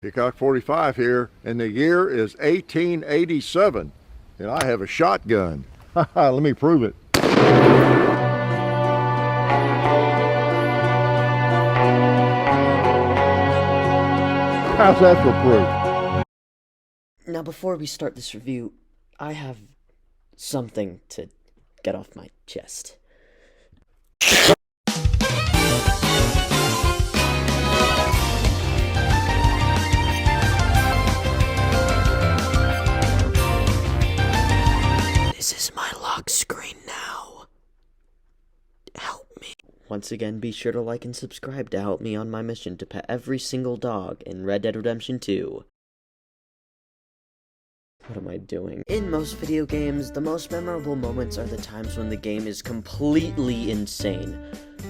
Hickok 45 here, and the year is 1887, and I have a shotgun. Let me prove it. How's that for proof? Now, before we start this review, I have something to get off my chest. This is my lock screen now. Help me. Once again, be sure to like and subscribe to help me on my mission to pet every single dog in Red Dead Redemption 2. What am I doing? In most video games, the most memorable moments are the times when the game is completely insane.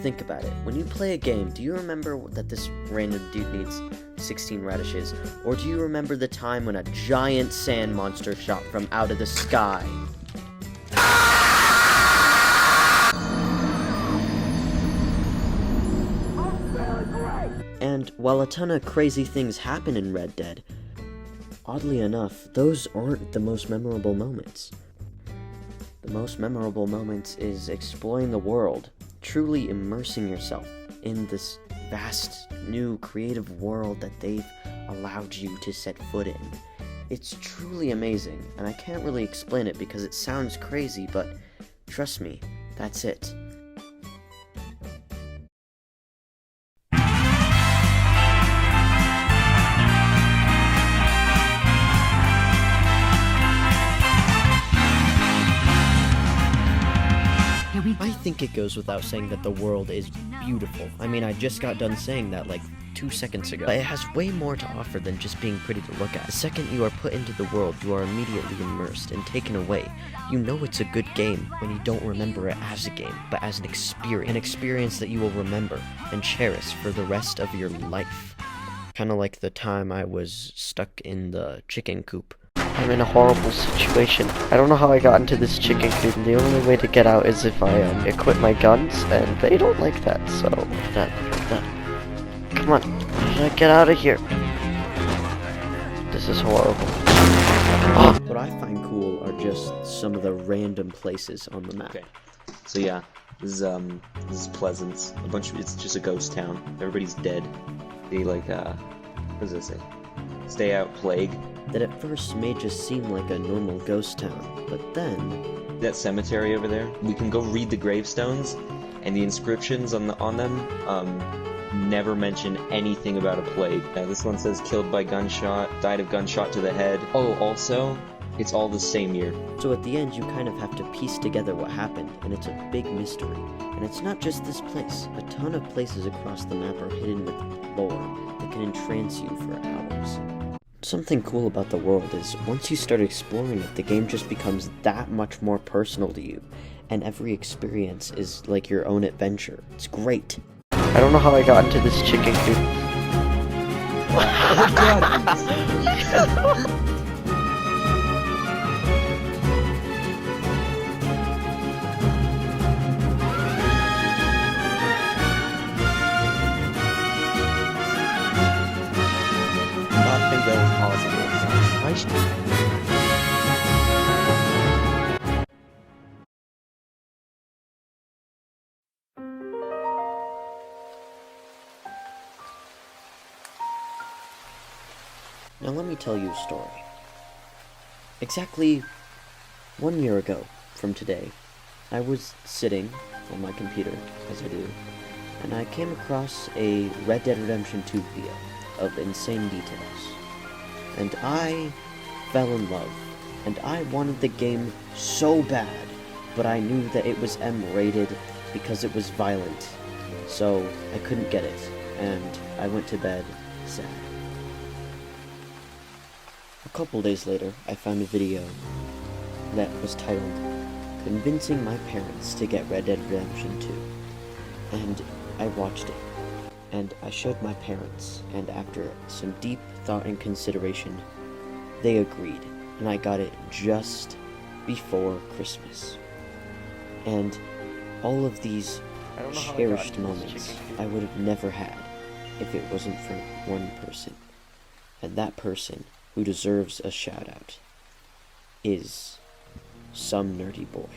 Think about it. When you play a game, do you remember that this random dude needs 16 radishes? Or do you remember the time when a giant sand monster shot from out of the sky? And while a ton of crazy things happen in Red Dead, oddly enough, those aren't the most memorable moments. The most memorable moments is exploring the world, truly immersing yourself in this vast, new, creative world that they've allowed you to set foot in. It's truly amazing, and I can't really explain it because it sounds crazy, but trust me, that's it. I think it goes without saying that the world is beautiful. I mean, I just got done saying that like 2 seconds ago. It has way more to offer than just being pretty to look at. The second you are put into the world, you are immediately immersed and taken away. You know it's a good game when you don't remember it as a game, but as an experience that you will remember and cherish for the rest of your life. Kind of like the time I was stuck in the chicken coop. I'm in a horrible situation. I don't know how I got into this chicken coop, and the only way to get out is if I equip my guns, and they don't like that, so... Come on, get out of here. This is horrible. What I find cool are just some of the random places on the map. Okay, so yeah, this is Pleasance. It's just a ghost town. Everybody's dead. They like, what does it say? Stay out plague. That at first may just seem like a normal ghost town, but then... That cemetery over there, we can go read the gravestones, and the inscriptions on them, never mention anything about a plague. This one says killed by gunshot, died of gunshot to the head. Oh, also, it's all the same year. So at the end, you kind of have to piece together what happened, and it's a big mystery. And it's not just this place. A ton of places across the map are hidden with lore that can entrance you for hours. Something cool about the world is, once you start exploring it, the game just becomes that much more personal to you, and every experience is like your own adventure. It's great. I don't know how I got into this chicken coop. I think that was possible. Now let me tell you a story. Exactly 1 year ago from today, I was sitting on my computer, as I do, and I came across a Red Dead Redemption 2 video of insane details. And I fell in love, and I wanted the game so bad, but I knew that it was M-rated because it was violent, so I couldn't get it, and I went to bed sad. A couple days later, I found a video that was titled, Convincing My Parents to Get Red Dead Redemption 2, and I watched it. And I showed my parents, and after some deep thought and consideration, they agreed, and I got it just before Christmas. And all of these cherished moments I would have never had if it wasn't for one person. And that person who deserves a shout out is SomeNerdyBoy.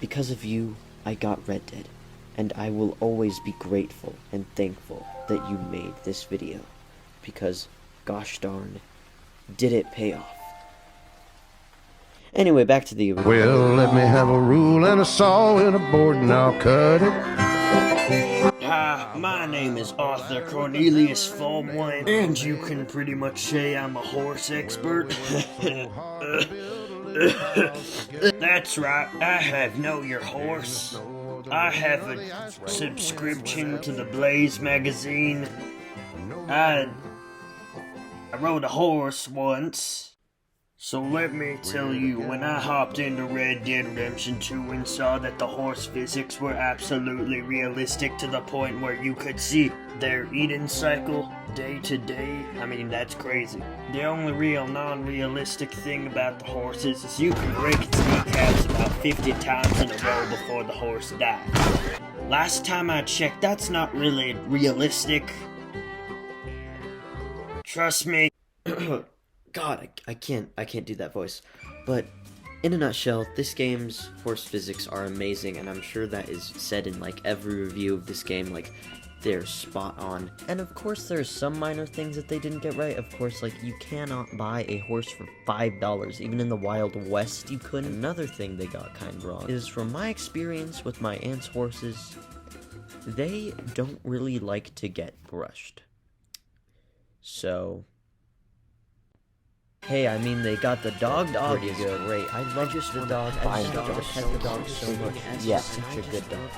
Because of you, I got Red Dead, and I will always be grateful and thankful that you made this video, because gosh darn, did it pay off. Anyway, back to the... Well, let me have a rule and a saw and a board and I'll cut it. Hi, my name is Arthur Cornelius Formwine, and you can pretty much say I'm a horse expert. That's right, I have Know Your Horse. I have a subscription to the Blaze magazine. I rode a horse once. So let me tell you, when I hopped into Red Dead Redemption 2 and saw that the horse physics were absolutely realistic to the point where you could see their eating cycle day to day, I mean, that's crazy. The only real non-realistic thing about the horses is you can break its kneecaps about 50 times in a row before the horse dies. Last time I checked, that's not really realistic. Trust me. God, I can't do that voice. But in a nutshell, this game's horse physics are amazing, and I'm sure that is said in like every review of this game, like they're spot on. And of course there's some minor things that they didn't get right. Of course, like you cannot buy a horse for $5. Even in the Wild West you couldn't. Another thing they got kind of wrong is, from my experience with my aunt's horses, they don't really like to get brushed. So... Hey, I mean, they got the dog pretty good. Great. I love just the dog. I just want to pet the dog so much. Yeah, such a good dog.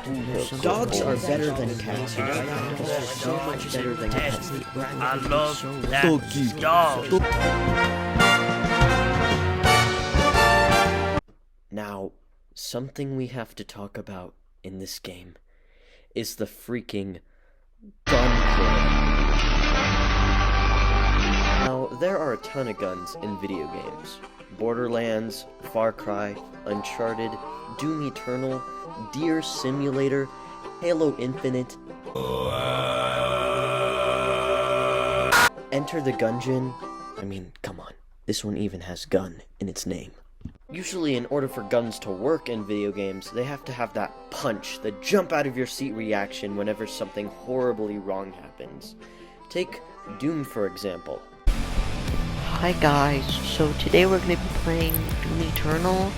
Dogs are better than cats. You know, dogs are so much better than cats. I love that dog. Now, something we have to talk about in this game is the freaking gunplay. Now, there are a ton of guns in video games. Borderlands, Far Cry, Uncharted, Doom Eternal, Deer Simulator, Halo Infinite, Enter the Gungeon. I mean, come on. This one even has gun in its name. Usually, in order for guns to work in video games, they have to have that punch, the jump out of your seat reaction whenever something horribly wrong happens. Take Doom, for example. Hi guys, so today we're going to be playing Doom Eternal.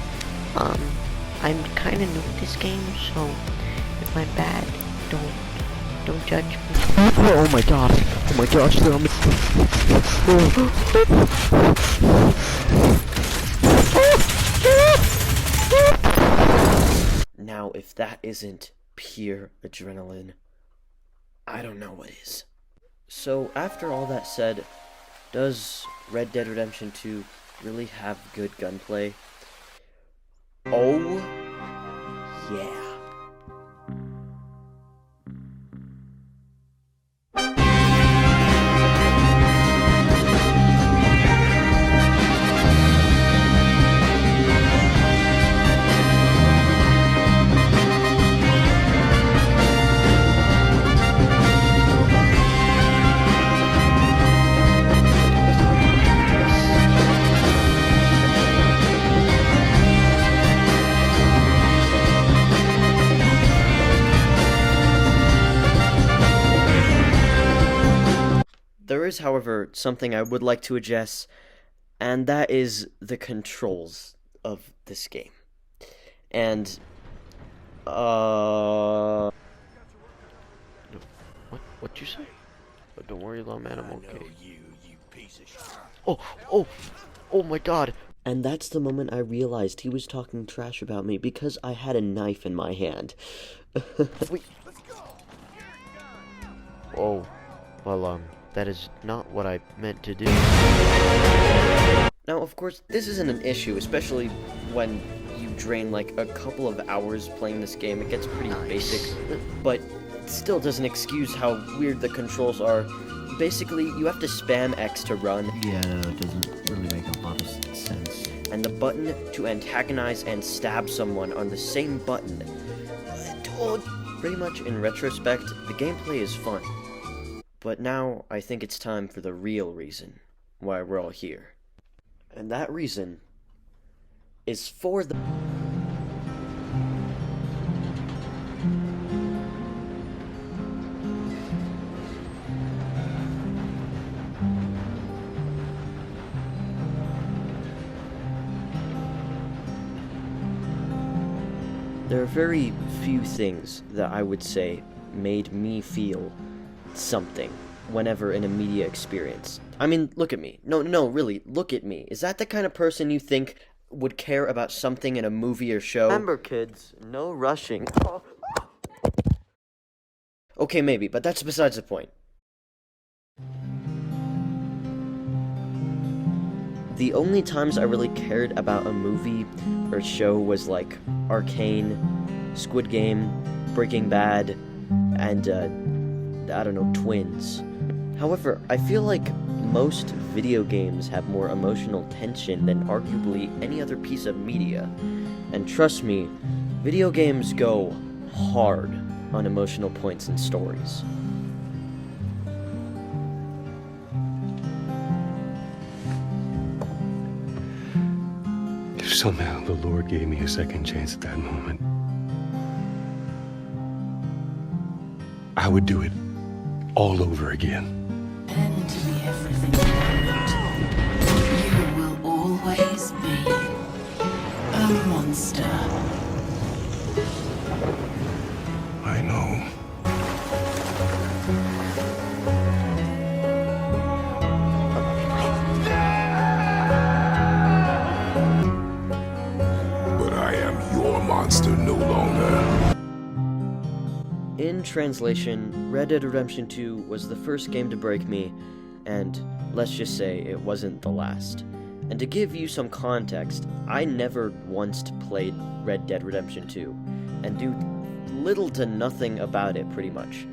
I'm kind of new at this game, so if I'm bad, don't judge me. Oh my god, oh my gosh, Now, if that isn't pure adrenaline, I don't know what is. So, after all that said, does Red Dead Redemption 2 really have good gunplay? Oh, yeah. There is, however, something I would like to address, and that is the controls of this game. And, What'd you say? Oh, don't worry, little man, I'm okay. Oh my god! And that's the moment I realized he was talking trash about me, because I had a knife in my hand. Wait. Oh, well, that is not what I meant to do. Now, of course, this isn't an issue, especially when you drain like a couple of hours playing this game. It gets pretty basic, but it still doesn't excuse how weird the controls are. Basically, you have to spam X to run. Yeah, it doesn't really make a lot of sense. And the button to antagonize and stab someone on the same button. Pretty much in retrospect, the gameplay is fun. But now I think it's time for the real reason why we're all here. And that reason is for the... There are very few things that I would say made me feel something whenever in a media experience. I mean, look at me. No, really, look at me. Is that the kind of person you think would care about something in a movie or show? Remember, kids, no rushing. Okay, maybe, but that's besides the point. The only times I really cared about a movie or show was like Arcane, Squid Game, Breaking Bad, and I don't know, Twins. However, I feel like most video games have more emotional tension than arguably any other piece of media. And trust me, video games go hard on emotional points and stories. If somehow the Lord gave me a second chance at that moment, I would do it all over again. And to be everything you will always be a monster. I know. But I am your monster no longer. In translation, Red Dead Redemption 2 was the first game to break me, and let's just say it wasn't the last. And to give you some context, I never once played Red Dead Redemption 2, and do little to nothing about it pretty much.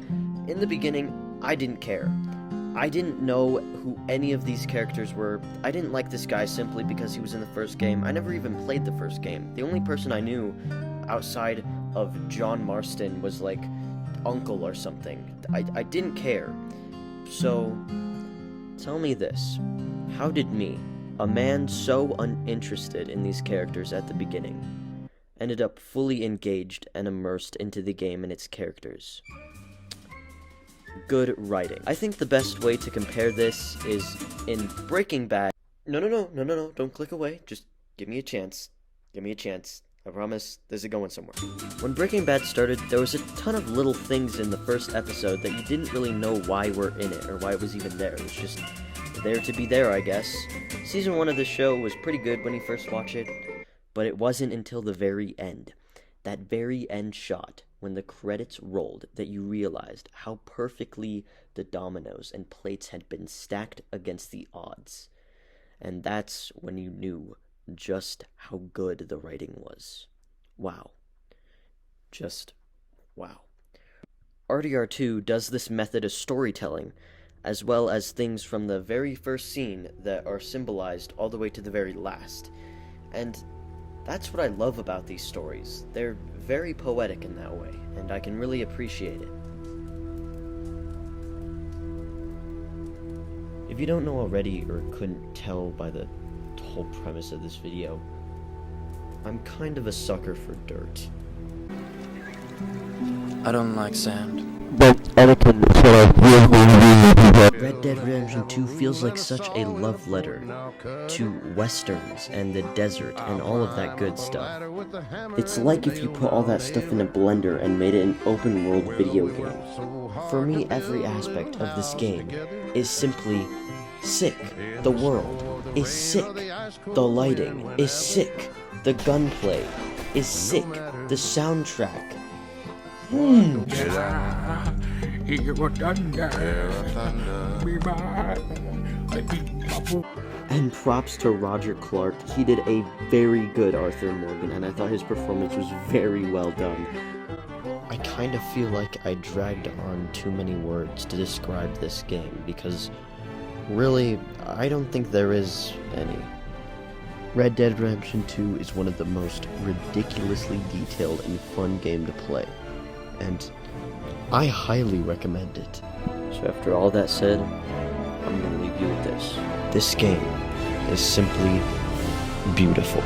In the beginning, I didn't care. I didn't know who any of these characters were. I didn't like this guy simply because he was in the first game. I never even played the first game. The only person I knew outside of John Marston was like uncle or something. I didn't care. So, tell me this. How did me, a man so uninterested in these characters at the beginning, ended up fully engaged and immersed into the game and its characters? Good writing. I think the best way to compare this is in Breaking Bad. No, don't click away. Just give me a chance. Give me a chance. I promise this is going somewhere. When Breaking Bad started, there was a ton of little things in the first episode that you didn't really know why were in it, or why it was even there. It was just there to be there, I guess. Season 1 of the show was pretty good when you first watch it, but it wasn't until the very end. That very end shot, when the credits rolled, that you realized how perfectly the dominoes and plates had been stacked against the odds. And that's when you knew just how good the writing was. Wow. Just wow. RDR2 does this method of storytelling, as well as things from the very first scene that are symbolized all the way to the very last. And that's what I love about these stories. They're very poetic in that way, and I can really appreciate it. If you don't know already, or couldn't tell by the whole premise of this video, I'm kind of a sucker for dirt. I don't like sand. Red Dead Redemption 2 feels like such a love letter to westerns and the desert and all of that good stuff. It's like if you put all that stuff in a blender and made it an open world video game. For me, every aspect of this game is simply sick. The world is sick. The lighting is sick. The gunplay is sick. The soundtrack. And props to Roger Clark. He did a very good Arthur Morgan, and I thought his performance was very well done. I kind of feel like I dragged on too many words to describe this game, because really, I don't think there is any. Red Dead Redemption 2 is one of the most ridiculously detailed and fun game to play, and I highly recommend it. So after all that said, I'm gonna leave you with this. This game is simply beautiful.